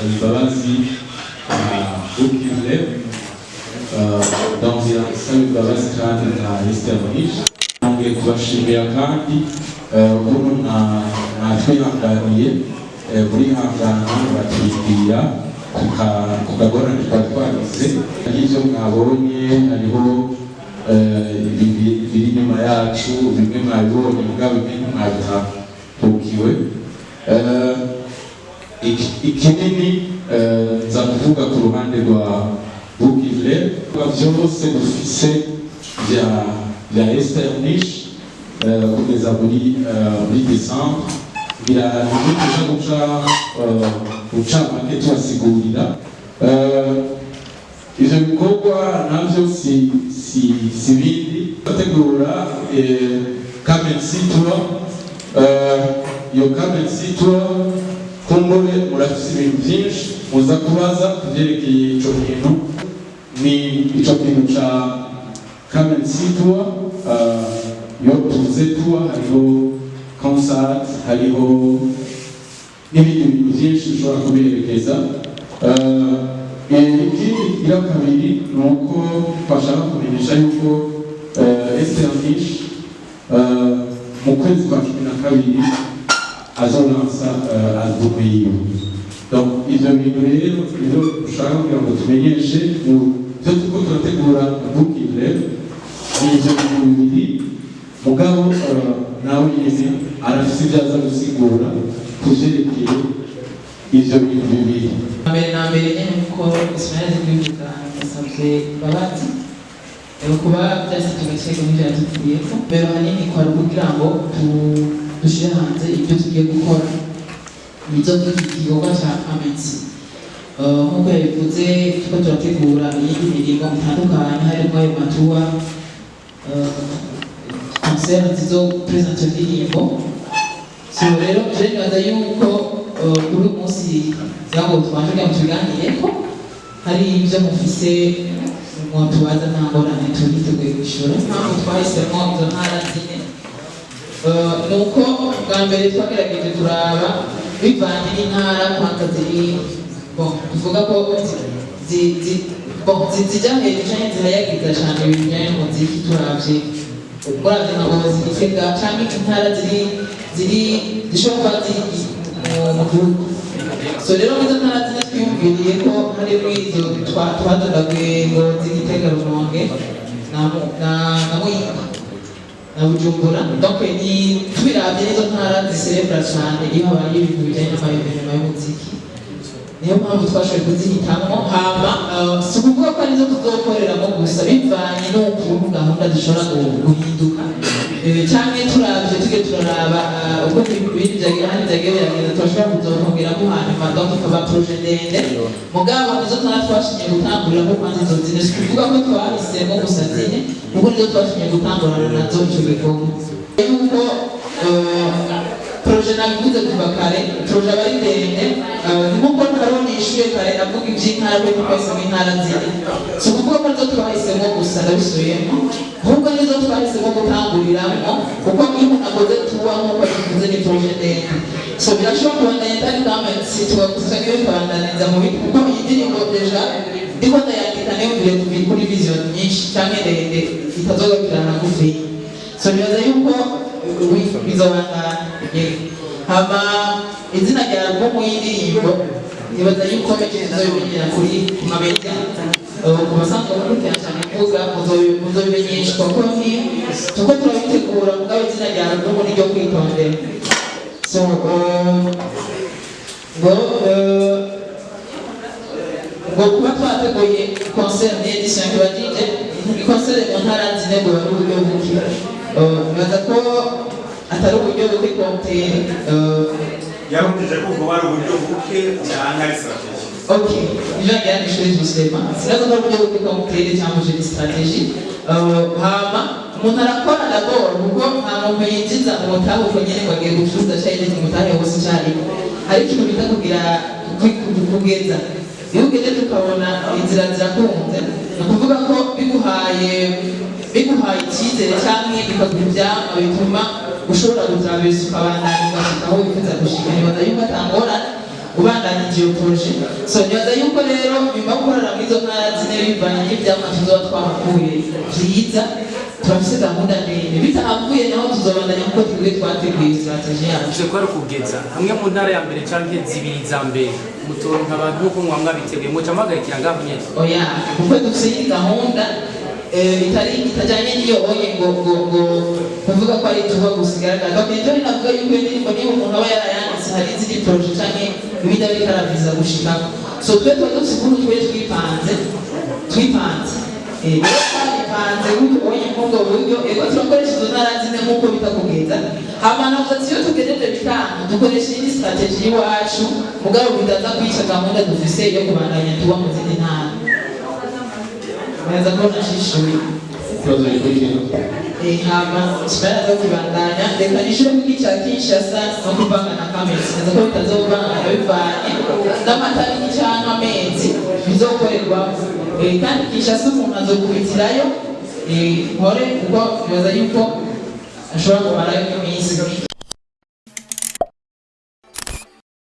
imbabazi Bukivle dans gusaba imbabazi kandi na Esther Monisha nongeye kubashimira kandi ukuntu natwihanganiye muri hangana batwibwira tukagorana twagize n'ibyo mwabonye hariho biri inyuma yacu bimwe mwabibonye mugabo bimwe mwabitahukiwe ikinini nza kuvuga ku ruhande rwa Bukivle byose dufise bya Esther Monisha kugeza muri Desembre biranisha guca make tubasigurira ivyo bikorwa navyo si bindi bategura Kamensitua iyo Kamensitua kumbure murafise ibintu byinshi muza kubaza kuvyerekeye ico kintu ni ico kintu ca Kamensitua yo tuze tuwa hariho concert hariho n'ibindi bintu byinshi ushobora kubiherekeza ikindi kigira kabiri ni uko twashaka kumenyesha yuko Esther Monisha mu kwezi kwa 12 azolansa album yiwe donc ivyo bintu rero ushaka kugira ngo tumenyeshe mu byo turiko turategura Bukivle n'ivyo bintu bibiri mugabo nawe nyine arafise ibyaza gusigura kuvyerekeye ivyo bintu bibiri mbere na mbere nyine uko Ismail Zibibuka yasabye imbabazi kuba byasabye agaciro n'ibyo yatubwiyeko mbere hanini kwari kugira ngo dushyire hanze ibyo tugiye gukora nizo igikorwa cya Kamensi nk'uko yabivuze tuko turategura iyindi mirimo itandukanye harimo ayo matuwa concert zo presenter indirimbo so rero nibaza yuko kuri umunsi yango twaje mu tuganireko hari ibyo mufise tubaza nta ngorane turiteguye gushora ntabwo twahisemo izo ntara zine nuko bwa mbere twagerageje turaba bivanye n'intara kwanza ziri tuvuga ko zijya hejuru cyane zirayagiza cyane ibintu bijyanye n'umuziki turavye uravye nka Ngozi Gitega cyangwa intara zishobora kuba ziri mu gihugu so rero izo ntara zine twiyumviriye ko hari izo twadodaguye Ngozi Gitega Rumonge na Muyinga na Bujumbura donc ni tubiravye n'izo ntara ziserebra cyane iyo habaye ibintu bijyanye n'amayevenema y'umuziki niyo mpamvu twashoboye kuzihitamwo hama si ukuvuga ko arizo tuzokoreramo gusa bivanye n'ukuntu gahunda zishobora guhinduka cyangwa turavye tuge turaraba uko ibintu vyagiye biragenda turashobora kuzokongeramo hanyuma donc tukaba projet ndende mugabo nizo ntara twashinye gutangurira kwanza izo zine si ukuvuga ko twahisemo gusa zine kuko nizo twashinye gutangurana nazo ico gikorwa yuko projet nabivuze kuva kare projet abari ndende nkuko ntaroni ishuye kare avuga ivy'intara ko twahisemo intara zine si ukuvuga ko nizo twahisemo gusa ndabisubiyemo ahubwo nizo twahisemo gutanguriramo kuko iyo umuntu akoze tuba nk'uko tuvuze ni projet ndende so birashobora kubandanya atari Kamensi tugakusa niyo bikabandaniza mu biti kuko iyi ndirimbo deja ndiko ndayandika niyumvire tubiri kuri vision nyinshi canke ndende itazogarukirana gufi so nibaza yuko bizobandanya hama izina rya album y'indirimbo nibaza yuko tuzobimenyera kuri mamedia ku basanzwe bakurikirana cyane kuvuga muzobimenyeshwa ko tuko turabitegura mugabo izina rya album niryo kwitondera so ngo kuba twateguye concert n'edition y'abadije ni concert mu ntara zine ngo bari uburyo buki nibaza ko atari uburyo bwo kwikomptere yarumvije ko ubwo bari uburyo buke cyangwa ari strategy okay ivyo ngiranishije justement sinazo ko uburyo bwo kwikomptere cyangwa je strategy hama umuntu arakora d'abord kuko nta muntu yinjiza umutahe uko nyene ngo agiye gucuruza cyane umutahe wose cyane hari ikintu bita kugira kugeza iyo ugeze tukabona inzira zirakunze ni ukuvuga ko biguhaye icyizere cyangwa bikaguha ibyama bituma ushobora gutravesa ukabandanya ugashika aho wifuza gushika nibaza yuko atangorane ubandanije iyo proje. So nibaza yuko rero nyuma yo gukorera muri izo ntara zine bivanye n'ivyamwa tuzoba twahakuye vyiza, turafise gahunda ndende bitahavuye naho tuzobandanya kuko twebwe twateguye strategy yacu. Ko ari kugeza hamwe mu ntara ya mbere canke zibiri za mbere mutoronka abantu nk'uko mwamwa biteguye muca mpagarikira ngaho nyene. Oya kuko dufise iyi gahunda itajanye n'iyo onye ngo kuvuga ko ari tuba gusigaragara. Donc nivyo navuga yuko indirimbo niba umuntu aba yarayanditse hari izindi projet canke ibindi ariko araviza gushikako. So twe dufise ukuntu twe twipanze twipanze gutyo onye nk'ubwo buryo ego turakoresha izo ntara zine nk'uko bitakugeza hama navuga ati iyo tugejeje bitanu dukoresha indi strategy y'iwacu mugabo bidaza kwica gahunda dufise yo kubandanya tuba mu zindi ntara. Neza ko nashishuye ikibazo gikurikira hama kibara zo kibandanya reka nishure mu gica Kinshasa no kuvanga na Kamezi neza ko bitazovanga bivanye n'amatariki canke amezi bizokorerwa kandi Kinshasa umuntu azokubitirayo nkore kuko bibaza yuko ashobora kumarayo iminsi